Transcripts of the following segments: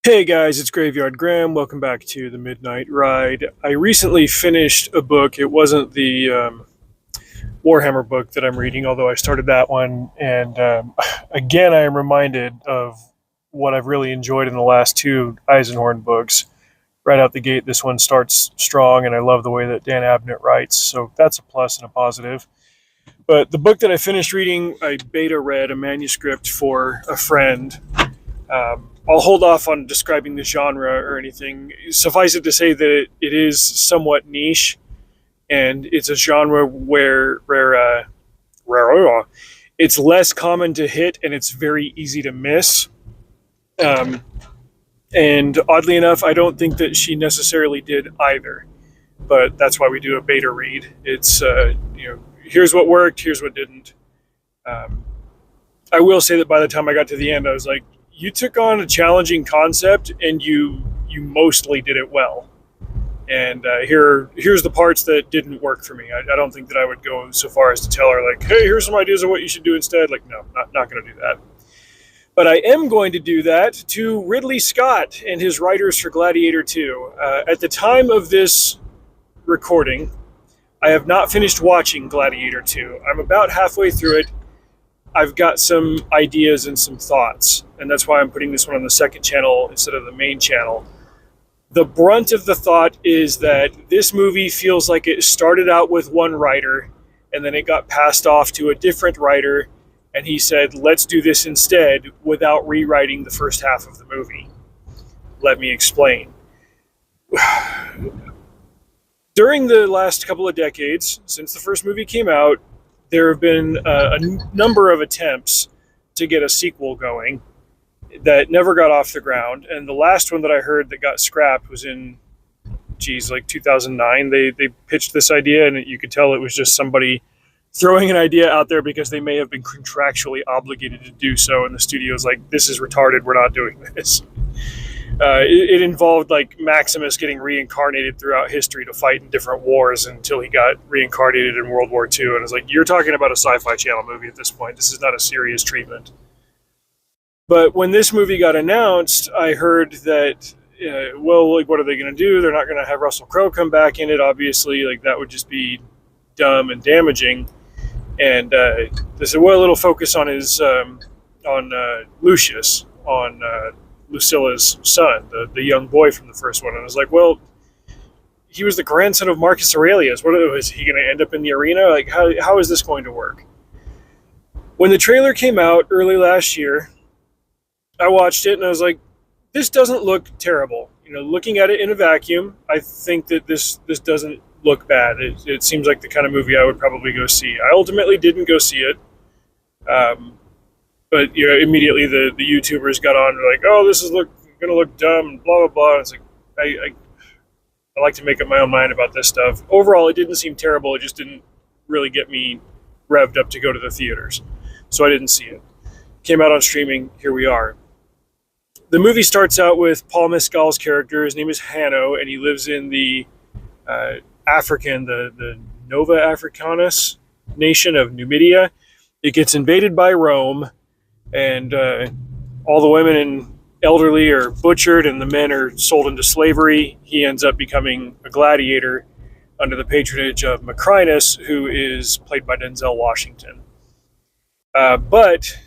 Hey guys, it's Graveyard Graham. Welcome back to the Midnight Ride. I recently finished a book. It wasn't the Warhammer book that I'm reading, although I started that one. And again, I am reminded of what I've really enjoyed in the last two Eisenhorn books. Right out the gate, this one starts strong, and I love the way that Dan Abnett writes. So that's a plus and a positive. But the book that I finished reading, I beta read a manuscript for a friend. I'll hold off on describing the genre or anything. Suffice it to say that it is somewhat niche, and it's a genre where it's less common to hit, and it's very easy to miss. Um, and oddly enough, I don't think that she necessarily did either. But that's why we do a beta read. It's here's what worked, here's what didn't. Um, I will say that by the time I got to the end, I was like, you took on a challenging concept and you mostly did it well. And here's the parts that didn't work for me. I don't think that I would go so far as to tell her like, hey, here's some ideas of what you should do instead. Like, no, not going to do that. But I am going to do that to Ridley Scott and his writers for Gladiator 2. At the time of this recording, I have not finished watching Gladiator 2. I'm about halfway through it. I've got some ideas and some thoughts, and that's why I'm putting this one on the second channel instead of the main channel. The brunt of the thought is that this movie feels like it started out with one writer, and then it got passed off to a different writer, and he said, let's do this instead, without rewriting the first half of the movie. Let me explain. During the last couple of decades, since the first movie came out, there have been a number of attempts to get a sequel going that never got off the ground. And the last one that I heard that got scrapped was in, like 2009. They pitched this idea, and you could tell it was just somebody throwing an idea out there because they may have been contractually obligated to do so. And the studio's like, this is retarded. We're not doing this. It involved like Maximus getting reincarnated throughout history to fight in different wars until he got reincarnated in World War II. And it's like, you're talking about a Sci-Fi Channel movie at this point. This is not a serious treatment. But when this movie got announced, I heard that, well, like, what are they going to do? They're not going to have Russell Crowe come back in it, obviously. Like, that would just be dumb and damaging. And they said, well, it'll focus on his, on Lucius, on Lucilla's son, the young boy from the first one. And I was like, well, he was the grandson of Marcus Aurelius. What is he going to end up in the arena? Like, how is this going to work? When the trailer came out early last year, I watched it and I was like, this doesn't look terrible. You know, looking at it in a vacuum, I think that this doesn't look bad. It seems like the kind of movie I would probably go see. I ultimately didn't go see it. But you know, immediately the YouTubers got on like, oh, this is gonna look dumb and blah blah blah. And it's like I like to make up my own mind about this stuff. Overall, it didn't seem terrible. It just didn't really get me revved up to go to the theaters, so I didn't see it. Came out on streaming. Here we are. The movie starts out with Paul Mescal's character. His name is Hanno, and he lives in the the Nova Africanus nation of Numidia. It gets invaded by Rome, and all the women and elderly are butchered, and the men are sold into slavery. He ends up becoming a gladiator under the patronage of Macrinus, who is played by Denzel Washington. But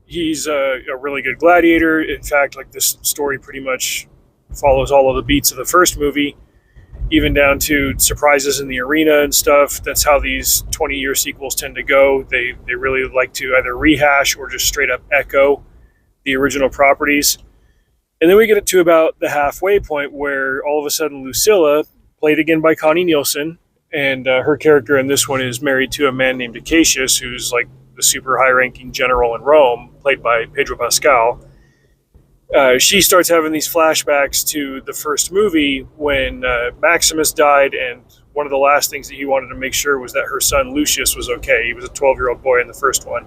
he's a really good gladiator. In fact, like, this story pretty much follows all of the beats of the first movie, even down to surprises in the arena and stuff. That's how these 20-year sequels tend to go. They really like to either rehash or just straight up echo the original properties. And then we get it to about the halfway point where all of a sudden Lucilla, played again by Connie Nielsen, and her character in this one is married to a man named Acacius, who's like the super high-ranking general in Rome, played by Pedro Pascal. She starts having these flashbacks to the first movie when Maximus died, and one of the last things that he wanted to make sure was that her son Lucius was okay. He was a 12-year-old boy in the first one.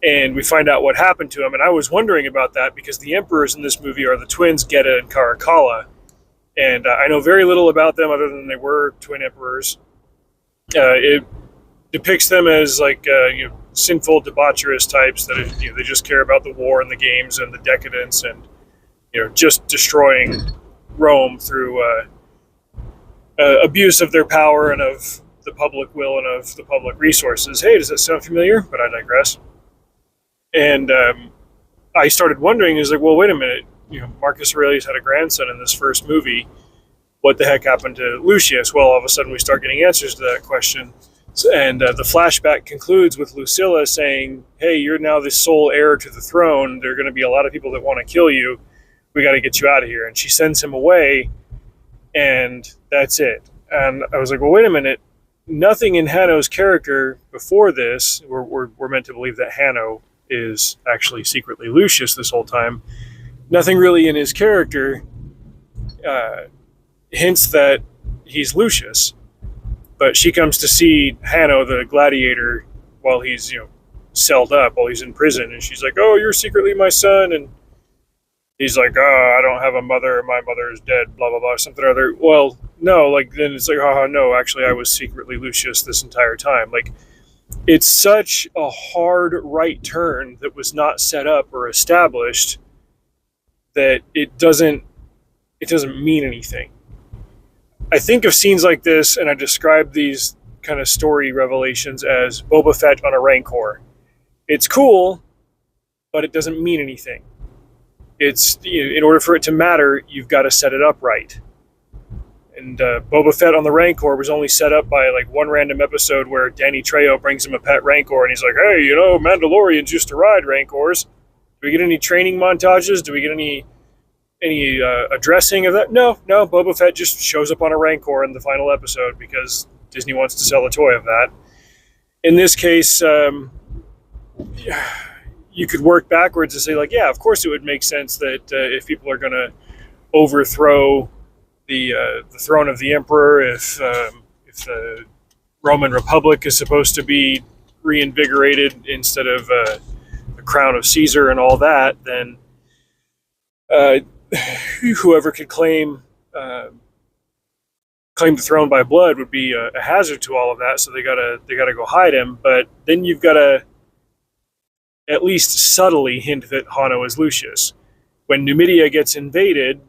And we find out what happened to him, and I was wondering about that because the emperors in this movie are the twins Geta and Caracalla, and I know very little about them other than they were twin emperors. It depicts them as like sinful, debaucherous types that they just care about the war and the games and the decadence, and just destroying Rome through abuse of their power and of the public will and of the public resources. Hey, does that sound familiar? But I digress. And I started wondering, is like, well, wait a minute. Marcus Aurelius had a grandson in this first movie. What the heck happened to Lucius? Well, all of a sudden we start getting answers to that question. And the flashback concludes with Lucilla saying, hey, you're now the sole heir to the throne. There are going to be a lot of people that want to kill you. We got to get you out of here. And she sends him away, and that's it. And I was like, well, wait a minute. Nothing in Hanno's character before this, we're meant to believe that Hanno is actually secretly Lucius this whole time. Nothing really in his character hints that he's Lucius. But she comes to see Hanno, the gladiator, while he's, celled up, while he's in prison. And she's like, oh, you're secretly my son. And he's like, oh, I don't have a mother. My mother is dead, blah, blah, blah, something or other. Well, no, then it's like, oh, no, actually, I was secretly Lucius this entire time. It's such a hard right turn that was not set up or established that it doesn't mean anything. I think of scenes like this, and I describe these kind of story revelations as Boba Fett on a Rancor. It's cool, but it doesn't mean anything. It's in order for it to matter, you've got to set it up right. And Boba Fett on the Rancor was only set up by one random episode where Danny Trejo brings him a pet Rancor, and he's like, hey, Mandalorians used to ride Rancors. Do we get any training montages? Do we get any addressing of that? No, Boba Fett just shows up on a Rancor in the final episode because Disney wants to sell a toy of that. In this case, you could work backwards and say, yeah, of course it would make sense that if people are going to overthrow the throne of the emperor, if the Roman Republic is supposed to be reinvigorated instead of the crown of Caesar and all that, then whoever could claim the throne by blood would be a hazard to all of that. So they gotta go hide him. But then you've got to at least subtly hint that Hanno is Lucius. When Numidia gets invaded,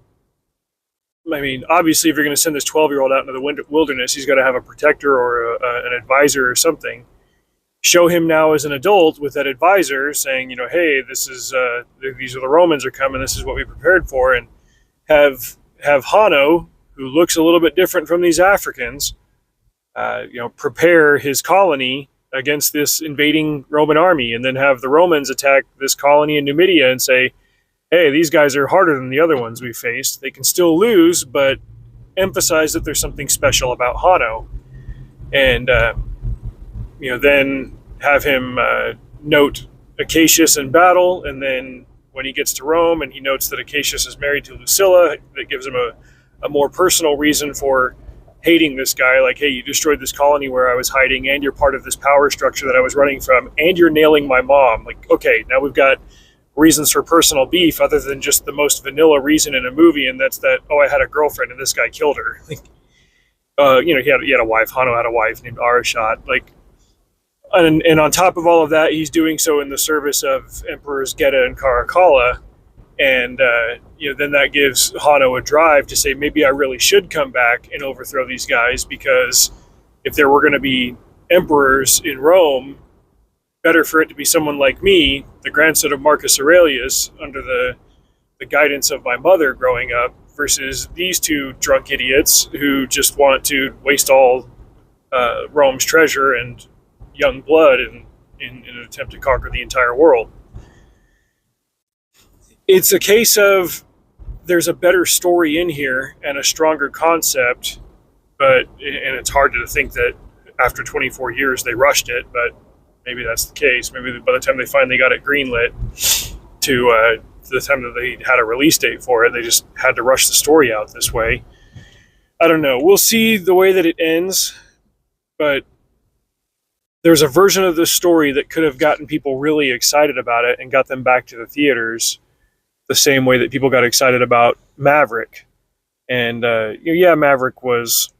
I mean, obviously, if you're going to send this 12-year-old out into the wilderness, he's got to have a protector or an advisor or something. Show him now as an adult with that advisor saying, hey, these are the Romans are coming. This is what we prepared for. And have Hanno, who looks a little bit different from these Africans, prepare his colony against this invading Roman army, and then have the Romans attack this colony in Numidia and say, hey, these guys are harder than the other ones we faced. They can still lose, but emphasize that there's something special about Hanno. And, then have him note Acacius in battle, and then when he gets to Rome and he notes that Acacius is married to Lucilla, that gives him a more personal reason for hating this guy. Like, hey, you destroyed this colony where I was hiding, and you're part of this power structure that I was running from, and you're nailing my mom. Okay, now we've got reasons for personal beef other than just the most vanilla reason in a movie, and that's that, I had a girlfriend and this guy killed her. He had a wife. Hanno had a wife named Arashat. And on top of all of that, he's doing so in the service of Emperors Geta and Caracalla. And, then that gives Hanno a drive to say, maybe I really should come back and overthrow these guys, because if there were going to be emperors in Rome, better for it to be someone like me, the grandson of Marcus Aurelius, under the guidance of my mother growing up, versus these two drunk idiots who just want to waste all Rome's treasure and young blood in an attempt to conquer the entire world. It's a case of there's a better story in here and a stronger concept, and it's hard to think that after 24 years they rushed it, but maybe that's the case. Maybe by the time they finally got it greenlit to the time that they had a release date for it, they just had to rush the story out this way. I don't know. We'll see the way that it ends, but there's a version of this story that could have gotten people really excited about it and got them back to the theaters the same way that people got excited about Maverick. And Maverick was,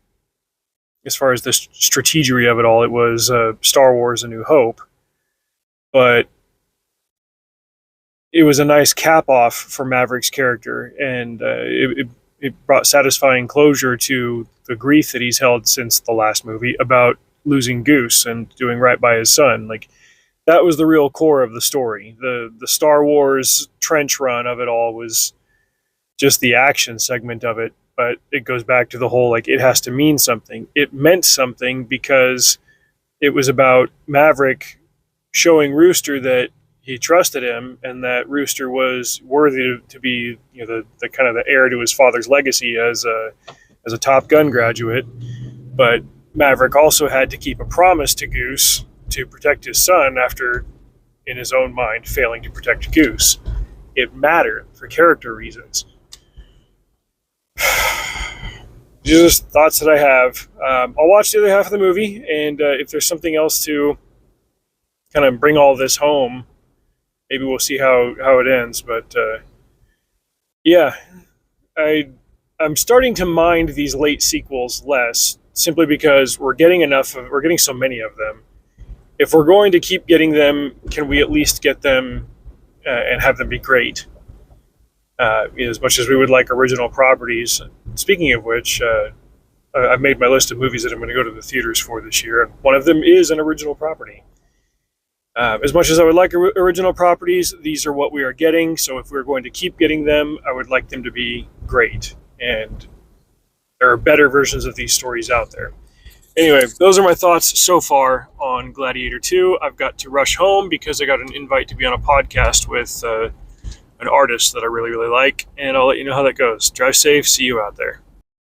as far as the strategery of it all, it was Star Wars: A New Hope. But it was a nice cap off for Maverick's character, and it brought satisfying closure to the grief that he's held since the last movie about losing Goose and doing right by his son. Like, that was the real core of the story. The Star Wars trench run of it all was just the action segment of it, but it goes back to the whole, like, it has to mean something. It meant something because it was about Maverick showing Rooster that he trusted him and that Rooster was worthy to be, the kind of the heir to his father's legacy as a Top Gun graduate. But Maverick also had to keep a promise to Goose to protect his son after, in his own mind, failing to protect Goose. It mattered for character reasons. These are just thoughts that I have. I'll watch the other half of the movie, and if there's something else to kind of bring all this home, maybe we'll see how it ends. But yeah, I'm starting to mind these late sequels less, simply because we're getting so many of them. If we're going to keep getting them, can we at least get them and have them be great? As much as we would like original properties. Speaking of which, I've made my list of movies that I'm going to go to the theaters for this year, and one of them is an original property. As much as I would like original properties, these are what we are getting, so if we're going to keep getting them, I would like them to be great, and there are better versions of these stories out there. Anyway, those are my thoughts so far on Gladiator 2. I've got to rush home because I got an invite to be on a podcast with an artist that I really, really like, and I'll let you know how that goes. Drive safe. See you out there.